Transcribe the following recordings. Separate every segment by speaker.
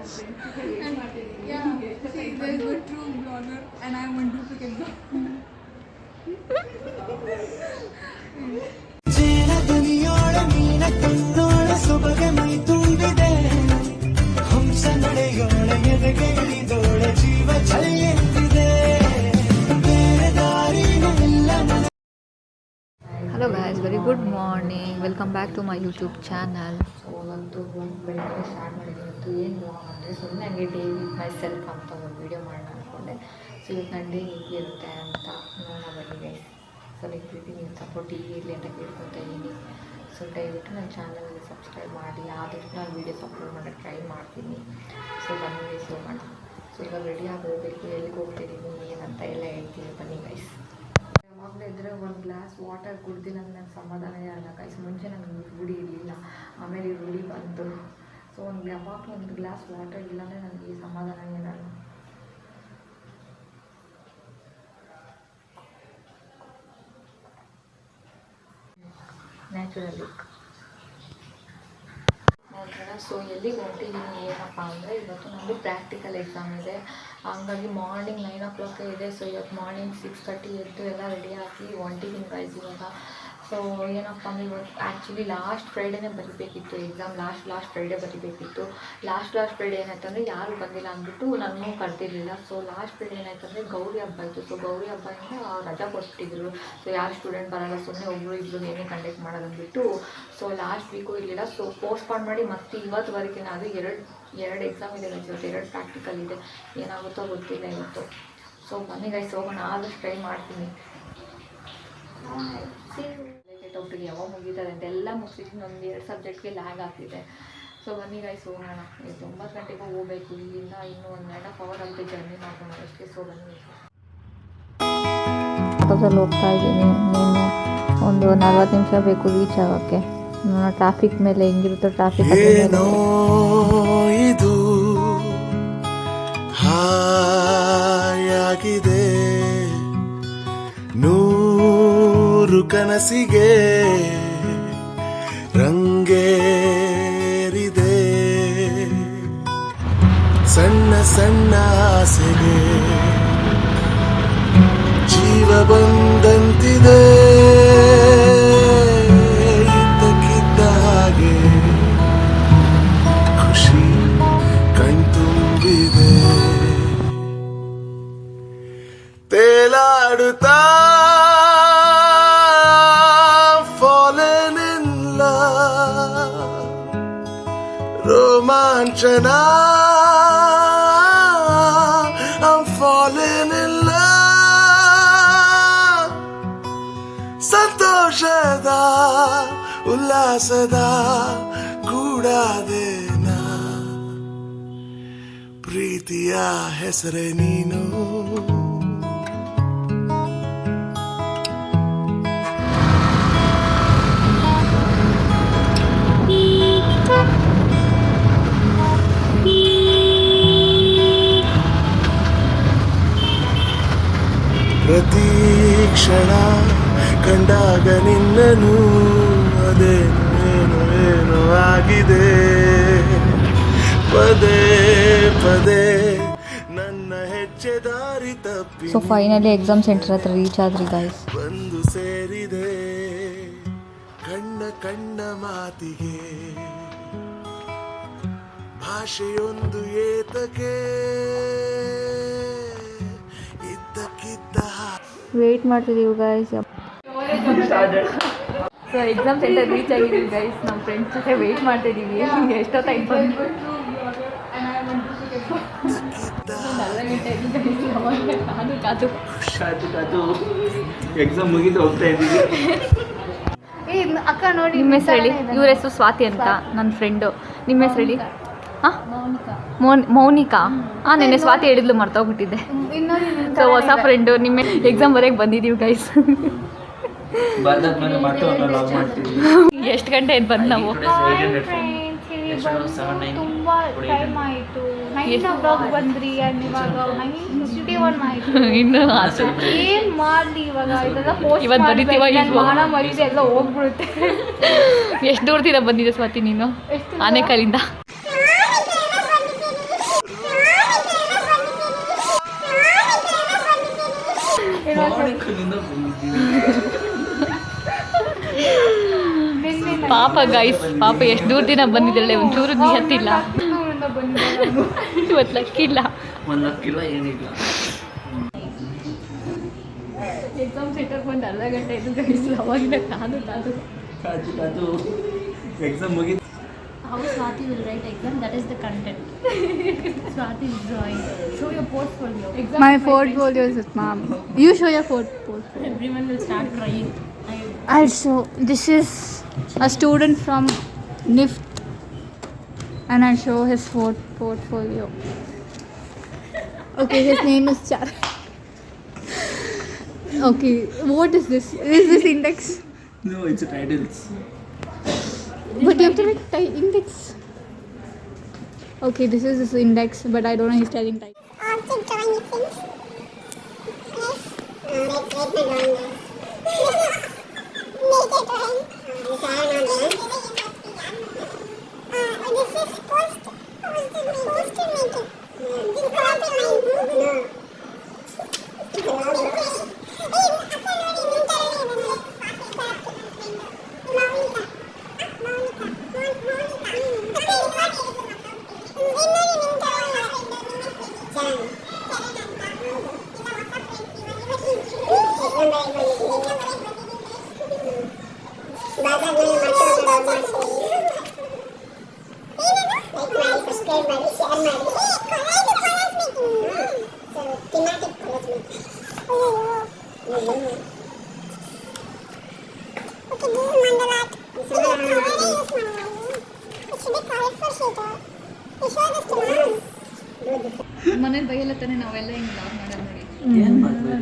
Speaker 1: Yeah, see, there's a true blogger and I want to become blogger.
Speaker 2: Hello guys, very good morning. Welcome back to my YouTube channel. So ಒಂದು ಬೆಳಗ್ಗೆ start ಮಾಡಿದ್ದೀನಿ. ಇವತ್ತು ಏನು blog ಅಂದರೆ ಸುಮ್ಮನೆ ಹಂಗೆ day with my self ಅಂತ ಒಂದು ವೀಡಿಯೋ ಮಾಡೋಣ ಅಂದ್ಕೊಂಡೆ. ಸೊ ಇವತ್ತು ನನ್ನ ಡೇ ಹೇಗಿರುತ್ತೆ ಅಂತ ನೋಡೋಣ ಬನ್ನಿ ಗೈಸ್. ಸೊ ಪ್ರೀತಿ ನೀವು ಸಪೋರ್ಟ್ ಹೀಗೆ ಇರಲಿ ಅಂತ ಕೇಳ್ಕೊತಾ ಇದ್ದೀನಿ. ಸೊ ದಯವಿಟ್ಟು ನನ್ನ ಚಾನಲ್ಗೆ ಸಬ್ಸ್ಕ್ರೈಬ್ ಮಾಡಿ. ಆದಷ್ಟು ನಾನು ವೀಡಿಯೋಸ್ ಅಪ್ಲೋಡ್ ಮಾಡೋಕ್ಕೆ ಟ್ರೈ ಮಾಡ್ತೀನಿ. ಸೊ ಬನ್ನಿ ಗೈಸ್ ಹೋಗೋಣ. ಸೊ ಇವಾಗ ರೆಡಿಯಾಗಿ ಹೋಗಬೇಕು, ಎಲ್ಲಿಗೆ ಹೋಗ್ತಿದ್ದೀನಿ ಏನಂತ ಎಲ್ಲ ಹೇಳ್ತೀನಿ ಬನ್ನಿ ಗೈಸ್. ಯಾವಾಗಲೂ ಇದ್ದರೆ ಒಂದು ಗ್ಲಾಸ್ ವಾಟರ್ ಕುಡ್ದಿಲ್ಲ ಅಂದರೆ ನಂಗೆ ಸಮಾಧಾನವೇ ಆಗಲ್ಲ ಗೈಸ್. ಮುಂಚೆ ನನಗೆ ರೂಢಿ ಇರಲಿಲ್ಲ, ಆಮೇಲೆ ಈ ರೂಢಿ ಬಂತು. ಸೊ ಯಾವಾಗಲೂ ಒಂದು ಗ್ಲಾಸ್ ವಾಟರ್ ಇಲ್ಲಾಂದರೆ ನನಗೆ ಸಮಾಧಾನವೇ ಇರಲ್ಲ. ನ್ಯಾಚುರಲಿ ಸೊ ಎಲ್ಲಿಗೆ ಹೊಂಟಿದ್ದೀನಿ ಏನಪ್ಪ ಅಂದರೆ ಇವತ್ತು ನಮ್ಮದು ಪ್ರಾಕ್ಟಿಕಲ್ ಎಕ್ಸಾಮ್ ಇದೆ. ಹಂಗಾಗಿ ಮಾರ್ನಿಂಗ್ 9 o'clock ಇದೆ. ಸೊ ಇವತ್ತು ಮಾರ್ನಿಂಗ್ 6:30 ಎದ್ದು ಎಲ್ಲ ರೆಡಿ ಹಾಕಿ ಹೊಂಟಿದ್ದೀನಿ ಗೈಸ್ ಇವಾಗ. ಸೊ ಏನಪ್ಪ ಅಂದರೆ ಇವತ್ತು ಆ್ಯಕ್ಚುಲಿ ಲಾಸ್ಟ್ ಫ್ರೈಡೇನೇ ಬರೀಬೇಕಿತ್ತು ಎಕ್ಸಾಮ್. ಲಾಸ್ಟ್ ಫ್ರೈಡೇ ಬರೀಬೇಕಿತ್ತು. ಲಾಸ್ಟ್ ಫ್ರೈಡೇ ಏನಾಯ್ತಂದರೆ ಯಾರು ಬಂದಿಲ್ಲ ಅಂದ್ಬಿಟ್ಟು ನಾನು ಕರೆದಿರಲಿಲ್ಲ. ಸೊ ಲಾಸ್ಟ್ ಫ್ರೈಡೇ ಏನಾಯ್ತಂದರೆ ಗೌರಿ ಹಬ್ಬ ಇತ್ತು. ಸೊ ಗೌರಿ ಹಬ್ಬದಿಂದ ರಜಾ ಕೊಟ್ಟಿದ್ರು. ಸೊ ಯಾರು ಸ್ಟೂಡೆಂಟ್ ಬರೋಲ್ಲ, ಸುಮ್ಮನೆ ಒಬ್ಬರು ಇಬ್ಬರು ಏನೇ ಕಂಡಕ್ಟ್ ಮಾಡೋದಂದ್ಬಿಟ್ಟು ಸೊ ಲಾಸ್ಟ್ ವೀಕು ಇರಲಿಲ್ಲ. ಸೊ ಪೋಸ್ಟ್ಪಾನ್ ಮಾಡಿ ಮತ್ತೆ ಇವತ್ತುವರೆಗೆ ಅದು ಎರಡು ಎಕ್ಸಾಮ್ ಇದೆ ಇವತ್ತು, 2 ಪ್ರಾಕ್ಟಿಕಲ್ ಇದೆ. ಏನಾಗುತ್ತೋ ಗೊತ್ತಿಲ್ಲ ಇವತ್ತು. ಸೊ ಬನ್ನಿ ಗೈಸ್ ಹೋಗೋಣ, ಆದಷ್ಟು ಟ್ರೈ ಮಾಡ್ತೀನಿ. ಒಟ್ಟಿಗೆ ಯಾವಾಗ ಮುಗಿತಾರೆ ಅಂತೆಲ್ಲ ಮುಗಿಸಿದ್ದೀನಿ. ಒಂದು 2 ಸಬ್ಜೆಕ್ಟ್ಗೆ ಲ್ಯಾಗ್ ಆಗ್ತಿದೆ. ಸೊ ಬನ್ನಿ ಗೈಸ್ ಹೋಗೋಣ. 9 ಗಂಟೆಗೆ ಹೋಗಬೇಕು ಇಲ್ಲಿಂದ. ಇನ್ನೂ 1.5 hour ಆಗುತ್ತೆ ಜರ್ನಿ ಮಾಡೋಣ ಅಷ್ಟೇ. ಸೊ ಬನ್ನಿ ಆಟೋದಲ್ಲಿ ಹೋಗ್ತಾ ಇದ್ದೀನಿ. ನೀನು ಒಂದು 40 ನಿಮಿಷ ಬೇಕು ರೀಚ್ ಆಗೋಕ್ಕೆ. ಟ್ರಾಫಿಕ್ ಮೇಲೆ ಹೆಂಗಿರುತ್ತೋ ಟ್ರಾಫಿಕ್
Speaker 3: ಇದು ಹಾಯಾಗಿದೆ. 100 ಕನಸಿಗೆ ರಂಗೇರಿದೆ. ಸಣ್ಣ ಸಣ್ಣ ಆಸೆಗೆ ಜೀವ ಬಂದಂತಿದೆ. ಇದ್ದಕ್ಕಿದ್ದ ಹಾಗೆ ಖುಷಿ ಕಣ್ತುಂಬಿದೆ. ತೇಲಾಡುತ್ತಾ ರೋಮಾಂಚನ I'm falling in love. ಸಂತೋಷದ ಉಲ್ಲಾಸದ ಕೂಡಾದೇನ ಪ್ರೀತಿಯ ಹೆಸರೇ ನೀನು. ಪ್ರತಿ ಕ್ಷಣ ಕಂಡಾಗ ನಿನ್ನನು ಅದೇನು ಏನು ಆಗಿದೆ. ಪದೇ ಪದೇ ನನ್ನ ಹೆಜ್ಜೆ ದಾರಿ ತಪ್ಪಿ
Speaker 2: ಸೊ ಫೈನಲಿ ಎಕ್ಸಾಮ್ ಸೆಂಟರ್ ಹತ್ರ ರೀಚ್ ಆದ್ರಿ ಗೈಸ್.
Speaker 3: ಬಂದು ಸೇರಿದೆ ಕಣ್ಣ ಮಾತಿಗೆ. ಭಾಷೆಯೊಂದು ಏತಕ್ಕೆ
Speaker 2: ವೇಟ್ ಮಾಡ್ತಿದ್ದೀವಿ guys. So exam centre reach ಆಗಿದ್ದೀವಿ ಗೈಸ್. ನಮ್ಮ ಫ್ರೆಂಡ್ಸ್ ಜೊತೆ ವೇಟ್ ಮಾಡ್ತಿದ್ದೀವಿ. ಎಷ್ಟೊತ್ತಾಯ್ತು ಬಂದು 40 ಗಂಟೆ
Speaker 4: ಕಾದು ಎಕ್ಸಾಮ್ ಮುಗಿದು ಹೋಗ್ತಾ ಇದ್ದೀವಿ.
Speaker 1: ಅಕ್ಕ ನೋಡಿ,
Speaker 2: ನಿಮ್ಮ ಹೆಸರು ಹೇಳಿ. ಇವ್ರ ಹೆಸರು ಸ್ವಾತಿ ಅಂತ ನನ್ನ ಫ್ರೆಂಡು. ನಿಮ್ಮ ಹೆಸರು ಹೇಳಿ. ಹಾಂ ಮೌನಿಕಾ. ನೆನ್ನೆ ಸ್ವಾತಿ ಹೇಳಿದ್ಲು ಮರ್ತೋಗ್ಬಿಟ್ಟಿದ್ದೆ. ಸೊ ಹೊಸ ಫ್ರೆಂಡು. ನಿಮ್ಮ ಎಕ್ಸಾಮ್ ಬರೆಗೆ ಬಂದಿದ್ದೀವಿ ಗೈಸ್. ಎಷ್ಟು ಗಂಟೆ ಬಂದು ನಾವು
Speaker 1: ತುಂಬಾ ಟೈಮ್ ಆಯಿತು. 9 ಬಂದ್ರಿ and ಇವಾಗ 9:51 ಆಯಿತು.
Speaker 2: ಇನ್ನು
Speaker 1: ಏನು ಮಾಡಲಿ ಇವಾಗ? ಇದೆಲ್ಲ ಪೋಸ್ಟ್
Speaker 2: ಇವತ್ತು ಬರೀತೀವ,
Speaker 1: ಮಾನ ಮರೀದೆ ಎಲ್ಲ ಹೋಗ್ಬಿಡುತ್ತೆ.
Speaker 2: ಎಷ್ಟು ದೂರದಿಂದ ಬಂದಿದೆ ಸ್ವಾತಿ ನೀನು? ಆನೆಕಲ್ಲಿಂದ. ಪಾಪ ಗೈಸ್, ಪಾಪ ಎಷ್ಟು ದೂರದಿಂದ ಬಂದಿದ್ದಾಳೆ, ಒಂಚೂರು ನಿಯತ್ತಿಲ್ಲ, ಇವತ್ತು ಲಕ್ಕಿಲ್ಲ.
Speaker 4: ಒಂದು ಲಕ್ಕಿಲ್ಲ ಏನಿಲ್ಲ.
Speaker 2: ಎಕ್ಸಾಮ್ ಸೆಂಟರ್ ಬಂದು ಅರ್ಧ ಗಂಟೆ ಇದು ಗೈಸ್, ಅವಾಗಿಂದ ಕಾದು
Speaker 4: ಕಾದು ಎಕ್ಸಾಮ್ ಮುಗಿತು.
Speaker 2: How Swati will write exam, that is the content. Swati is drawing. Show your portfolio.
Speaker 1: My portfolio is with mom. You show your portfolio.
Speaker 2: Everyone will start trying.
Speaker 1: I'll show. This is a student from NIFT, and I'll show his portfolio. Okay, his name is Char. Okay, what is this? Is this index?
Speaker 4: No, it's titles.
Speaker 1: But you have to write index. Okay, this is his index, but I don't know his spelling type.
Speaker 5: Object drawing you think? Yes. Let's write my drawing now. Major drawing. This I know there. This is poster making. This is poster making. No.
Speaker 2: ಮನೇಲಿ ಬೈಯಲ್ಲ ತಾನೆ ನಾವೆಲ್ಲ ಹಿಂಗೆ log ಮಾಡೋದು ನೋಡಿ.
Speaker 4: ಏನು ಮಾಡ್ತಾರೆ?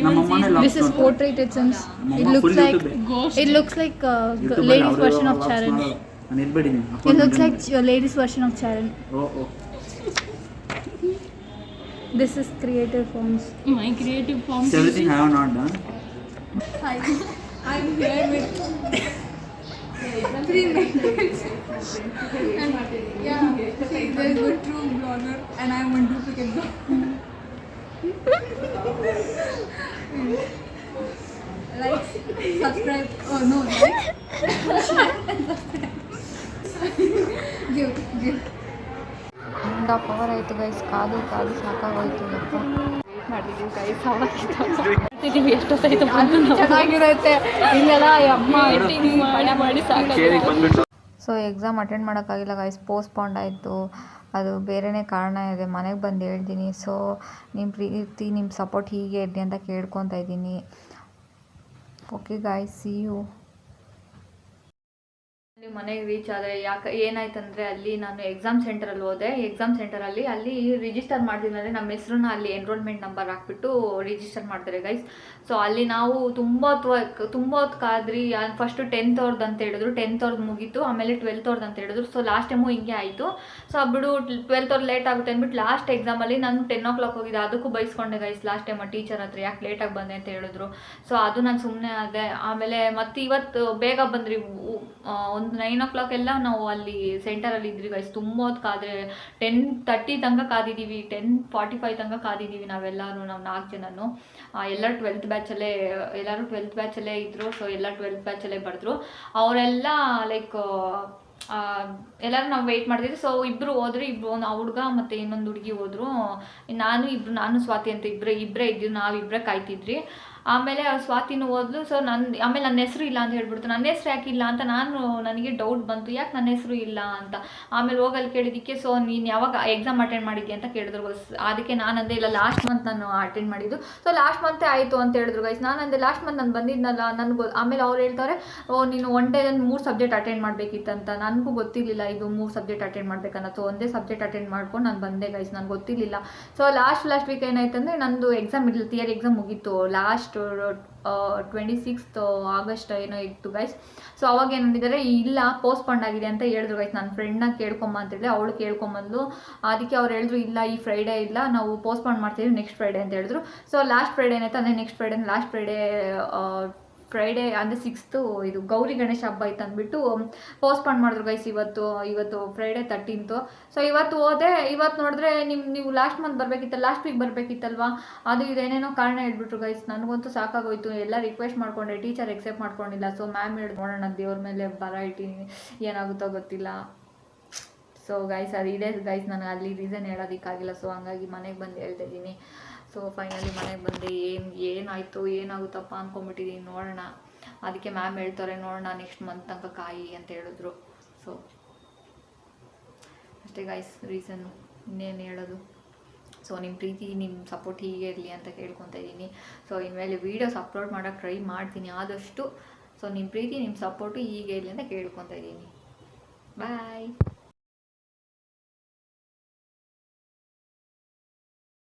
Speaker 4: ನಮ್ಮಮ್ಮನೇ
Speaker 1: This is portrait. It seems. It looks like. It looks like lady's version of Charan.
Speaker 4: ನಾನು ಎದ್ಬಿಟ್ಟಿದ್ದೀನಿ.
Speaker 1: It looks like your lady's version of Charan.
Speaker 4: ಓ
Speaker 1: This is creative forms.
Speaker 2: My creative forms.
Speaker 4: Everything I have not done.
Speaker 1: I'm here with 3 minutes. Yeah, see, there is one true blogger and I am one duplicate blogger. Like, subscribe. Oh no, like, share and subscribe. Give.
Speaker 2: 1.5 hour ಆಯಿತು guys, ಕಾದು ಸಾಕಾಗೋಯ್ತು. ಮಾಡಿದ್ದೀವಿ guys, ಮಾಡ್ತಿದ್ದೀವಿ ಎಷ್ಟೊತ್ತಾಯ್ತು ಬಂದು
Speaker 1: ಚೆನ್ನಾಗಿರುತ್ತೆ ಇಲ್ಲೆಲ್ಲ ಅಮ್ಮ
Speaker 2: ಮಾಡಿ ಸಾಕಾಗಿ.
Speaker 4: ಕೇರಿಗೆ ಬಂದ್ಬಿಟ್ಟು
Speaker 2: ಸೊ ಎಕ್ಸಾಮ್ ಅಟೆಂಡ್ ಮಾಡೋಕ್ಕಾಗಿಲ್ಲ ಗೈಸ್, ಪೋಸ್ಟ್ಪೋಂಡ್ ಆಯಿತು. ಅದು ಬೇರೆಯೇ ಕಾರಣ ಇದೆ, ಮನೆಗೆ ಬಂದು ಹೇಳ್ತೀನಿ. ಸೊ ನಿಮ್ಮ ಪ್ರೀತಿ, ನಿಮ್ಮ ಸಪೋರ್ಟ್ ಹೀಗೆ ಇರಲಿ ಅಂತ ಕೇಳ್ಕೊತಾ ಇದ್ದೀನಿ. Okay guys, see you. ಮನೆಗೆ ರೀಚ್ ಆದರೆ ಏನಾಯ್ತಂದರೆ, ಅಲ್ಲಿ ನಾನು ಎಕ್ಸಾಮ್ ಸೆಂಟರಲ್ಲಿ ಹೋದೆ. ಎಕ್ಸಾಮ್ ಸೆಂಟರಲ್ಲಿ ಅಲ್ಲಿ ರಿಜಿಸ್ಟರ್ ಮಾಡ್ತಿದ್ದರೆ ನಮ್ಮ ಹೆಸ್ರನ್ನ ಅಲ್ಲಿ ಎನ್ರೋಲ್ಮೆಂಟ್ ನಂಬರ್ ಹಾಕ್ಬಿಟ್ಟು ರಿಜಿಸ್ಟರ್ ಮಾಡ್ತಾರೆ ಗೈಸ್. ಸೊ ಅಲ್ಲಿ ನಾವು ತುಂಬ ಹೊತ್ತು ಕಾದ್ರಿ. ಫಸ್ಟು 10th ಅವ್ರದ್ದು ಅಂತ ಹೇಳಿದ್ರು, 10th ಅವ್ರದ್ದು ಮುಗೀತು. ಆಮೇಲೆ 12th ಅವ್ರದ್ದು ಅಂತ ಹೇಳಿದ್ರು. ಸೊ ಲಾಸ್ಟ್ ಟೈಮು ಹಿಂಗೆ ಆಯಿತು. ಸೊ ಬಿಡು 12th ಅವ್ರು ಲೇಟ್ ಆಗುತ್ತೆ ಅಂದ್ಬಿಟ್ಟು ಲಾಸ್ಟ್ ಎಕ್ಸಾಮಲ್ಲಿ ನಾನು 10 o'clock ಹೋಗಿದ್ದೆ. ಅದಕ್ಕೂ ಬೈಸ್ಕೊಂಡೆ ಗೈಸ್ ಲಾಸ್ಟ್ ಟೈಮ್ ಟೀಚರ್ ಹತ್ರ, ಯಾಕೆ ಲೇಟಾಗಿ ಬಂದೆ ಅಂತ ಹೇಳಿದ್ರು. ಸೊ ಅದು ನಾನು ಸುಮ್ಮನೆ ಆದೆ. ಆಮೇಲೆ ಮತ್ತೆ ಇವತ್ತು ಬೇಗ ಬಂದ್ರಿ, ಒಂದು 9 o'clock ಎಲ್ಲ ನಾವು ಅಲ್ಲಿ ಸೆಂಟರಲ್ಲಿ ಇದ್ರಿ ಗೈಸ್. ತುಂಬ ಹೊತ್ತು ಕಾದ್ರೆ, 10:30 ತನಕ ಕಾದಿದ್ದೀವಿ, 10:45 ತನಕ ಕಾದಿದ್ದೀವಿ ನಾವೆಲ್ಲರೂ, ನಾವು 4 ಜನನು. ಎಲ್ಲರೂ 12th ಬ್ಯಾಚಲ್ಲೇ ಇದ್ದರು. ಸೊ ಎಲ್ಲ 12th ಬ್ಯಾಚಲ್ಲೇ ಬರೆದ್ರು. ಅವರೆಲ್ಲ ಲೈಕ್ ಎಲ್ಲರೂ ನಾವು ವೆಯ್ಟ್ ಮಾಡ್ತಿದ್ವಿ. ಸೊ ಇಬ್ಬರು ಹೋದ್ರು, ಒಂದು ಹುಡುಗ ಮತ್ತು ಇನ್ನೊಂದು ಹುಡುಗಿ ಹೋದ್ರು. ನಾನು ಸ್ವಾತಿ ಅಂತ ಇಬ್ಬರೇ ಇದ್ವಿ, ನಾವಿಬ್ಬರೇ ಕಾಯ್ತಿದ್ರಿ. ಆಮೇಲೆ ಸ್ವಾತಿನೂ ಹೋದ್ಲು. ಸೊ ಆಮೇಲೆ ನನ್ನ ಹೆಸರು ಇಲ್ಲ ಅಂತ ಹೇಳ್ಬಿಡ್ತು. ನನ್ನ ಹೆಸ್ರು ಯಾಕಿಲ್ಲ ಅಂತ ನನಗೆ ಡೌಟ್ ಬಂತು, ಯಾಕೆ ನನ್ನ ಹೆಸರು ಇಲ್ಲ ಅಂತ. ಆಮೇಲೆ ಹೋಗಲ್ಲಿ ಕೇಳಿದ್ದಕ್ಕೆ, ಸೊ ನೀನು ಯಾವಾಗ ಎಕ್ಸಾಮ್ ಅಟೆಂಡ್ ಮಾಡಿದ್ದೆ ಅಂತ ಕೇಳಿದ್ರು. ಅದಕ್ಕೆ ನಾನಂದೆ ಇಲ್ಲ, ಲಾಸ್ಟ್ ಮಂತ್ ನಾನು ಅಟೆಂಡ್ ಮಾಡಿದ್ದು. ಸೊ ಲಾಸ್ಟ್ ಮಂತೇ ಆಯಿತು ಅಂತ ಹೇಳಿದ್ರು ಗೈಸ್. ನಾನಂದೆ ಲಾಸ್ಟ್ ಮಂತ್ ನಾನು ಬಂದಿದ್ನಲ್ಲ ನನಗೂ. ಆಮೇಲೆ ಅವ್ರು ಹೇಳ್ತಾರೆ, ನೀನು ಒನ್ ಡೇ 3 ಸಬ್ಜೆಕ್ಟ್ ಅಟೆಂಡ್ ಮಾಡಬೇಕಿತ್ತಂತ. ನನಗೂ ಗೊತ್ತಿರಲಿಲ್ಲ ಇದು 3 ಸಬ್ಜೆಕ್ಟ್ ಅಟೆಂಡ್ ಮಾಡಬೇಕನ್ನ. ಸೊ ಒಂದೇ ಸಬ್ಜೆಕ್ಟ್ ಅಟೆಂಡ್ ಮಾಡ್ಕೊಂಡು ನಾನು ಬಂದೆ ಗೈಸ್, ನನಗೆ ಗೊತ್ತಿರಲಿಲ್ಲ. ಸೊ ಲಾಸ್ಟ್ ವೀಕ್ ಏನಾಯ್ತಂದರೆ, ನಂದು ಎಕ್ಸಾಮ್ ಇರಲಿಲ್ಲ, ಥಿಯರಿ ಎಕ್ಸಾಮ್ ಮುಗೀತು. ಲಾಸ್ಟ್ 26th August ಏನೋ ಇತ್ತು ಗೈಸ್. ಸೊ ಅವಾಗ ಏನಂದಿದ್ದಾರೆ, ಇಲ್ಲ ಪೋಸ್ಟ್ಪೋಂಡ್ ಆಗಿದೆ ಅಂತ ಹೇಳಿದ್ರು ಗೈಸ್. ನನ್ನ ಫ್ರೆಂಡ್ನ ಕೇಳ್ಕೊಂಬ ಅಂತೇಳಿ ಅವಳು ಕೇಳ್ಕೊಂಬಂದು, ಅದಕ್ಕೆ ಅವ್ರು ಹೇಳಿದ್ರು, ಇಲ್ಲ ಈ ಫ್ರೈಡೇ ಇಲ್ಲ, ನಾವು ಪೋಸ್ಟ್ಪೋಂಡ್ ಮಾಡ್ತೀವಿ ನೆಕ್ಸ್ಟ್ ಫ್ರೈಡೇ ಅಂತ ಹೇಳಿದ್ರು. ಸೊ ಲಾಸ್ಟ್ ಫ್ರೈಡೇ ಏನಾಯ್ತು ಅಂದರೆ, ನೆಕ್ಸ್ಟ್ ಫ್ರೈಡೇ ಫ್ರೈಡೇ ಅಂದರೆ 6th ಇದು ಗೌರಿ ಗಣೇಶ ಹಬ್ಬ ಐತೆ ಅಂದ್ಬಿಟ್ಟು ಪೋಸ್ಟ್ಪೋನ್ ಮಾಡಿದ್ರು ಗೈಸ್. ಇವತ್ತು ಫ್ರೈಡೇ 13th. ಸೊ ಇವತ್ತು ಹೋದೆ. ಇವತ್ತು ನೋಡಿದ್ರೆ ನೀವು ಲಾಸ್ಟ್ ಮಂತ್ ಬರಬೇಕಿತ್ತಲ್ಲ, ಲಾಸ್ಟ್ ವೀಕ್ ಬರಬೇಕಿತ್ತಲ್ವಾ, ಅದು ಇದೇನೇನೋ ಕಾರಣ ಹೇಳ್ಬಿಟ್ರು ಗೈಸ್. ನನಗಂತೂ ಸಾಕಾಗೋಯ್ತು. ಎಲ್ಲ ರಿಕ್ವೆಸ್ಟ್ ಮಾಡ್ಕೊಂಡೆ, ಟೀಚರ್ ಎಕ್ಸೆಪ್ಟ್ ಮಾಡ್ಕೊಂಡಿಲ್ಲ. ಸೊ ಮ್ಯಾಮ್ ಹೇಳಿದ್ರು ನೋಡೋಣ ದೇವ್ರ ಮೇಲೆ ಬರ ಇಟ್ಟಿನಿ, ಏನಾಗುತ್ತೋ ಗೊತ್ತಿಲ್ಲ. ಸೊ ಗೈಸ್ ಅದಿದೆ ಗೈಸ್, ನನಗೆ ಅಲ್ಲಿ ರೀಸನ್ ಹೇಳೋದಕ್ಕಾಗಿಲ್ಲ. ಸೊ ಹಂಗಾಗಿ ಮನೆಗೆ ಬಂದು ಹೇಳ್ತಿದ್ದೀನಿ. ಸೊ ಫೈನಲಿ ಮನೆಗೆ ಬಂದೆ. ಏನಾಯಿತು ಏನಾಗುತ್ತಪ್ಪ ಅಂದ್ಕೊಂಬಿಟ್ಟಿದ್ದೀನಿ, ನೋಡೋಣ. ಅದಕ್ಕೆ ಮ್ಯಾಮ್ ಹೇಳ್ತಾರೆ ನೋಡೋಣ ನೆಕ್ಸ್ಟ್ ಮಂತ್ ತನಕ ಕಾಯಿ ಅಂತ ಹೇಳಿದ್ರು. ಸೊ ಅಷ್ಟೇ ಗೈಸ್ ರೀಸನ್ನು, ಇನ್ನೇನು ಹೇಳೋದು. ಸೊ ನಿಮ್ಮ ಪ್ರೀತಿ ನಿಮ್ಮ ಸಪೋರ್ಟ್ ಹೀಗೆ ಇರಲಿ ಅಂತ ಕೇಳ್ಕೊತಾ ಇದ್ದೀನಿ. ಸೊ ಇನ್ಮೇಲೆ ವೀಡಿಯೋಸ್ ಅಪ್ಲೋಡ್ ಮಾಡೋಕ್ಕೆ ಟ್ರೈ ಮಾಡ್ತೀನಿ ಆದಷ್ಟು. ಸೊ ನಿಮ್ಮ ಪ್ರೀತಿ ನಿಮ್ಮ ಸಪೋರ್ಟು ಹೀಗೆ ಇರಲಿ ಅಂತ ಕೇಳ್ಕೊತಾ ಇದ್ದೀನಿ. ಬಾಯ್.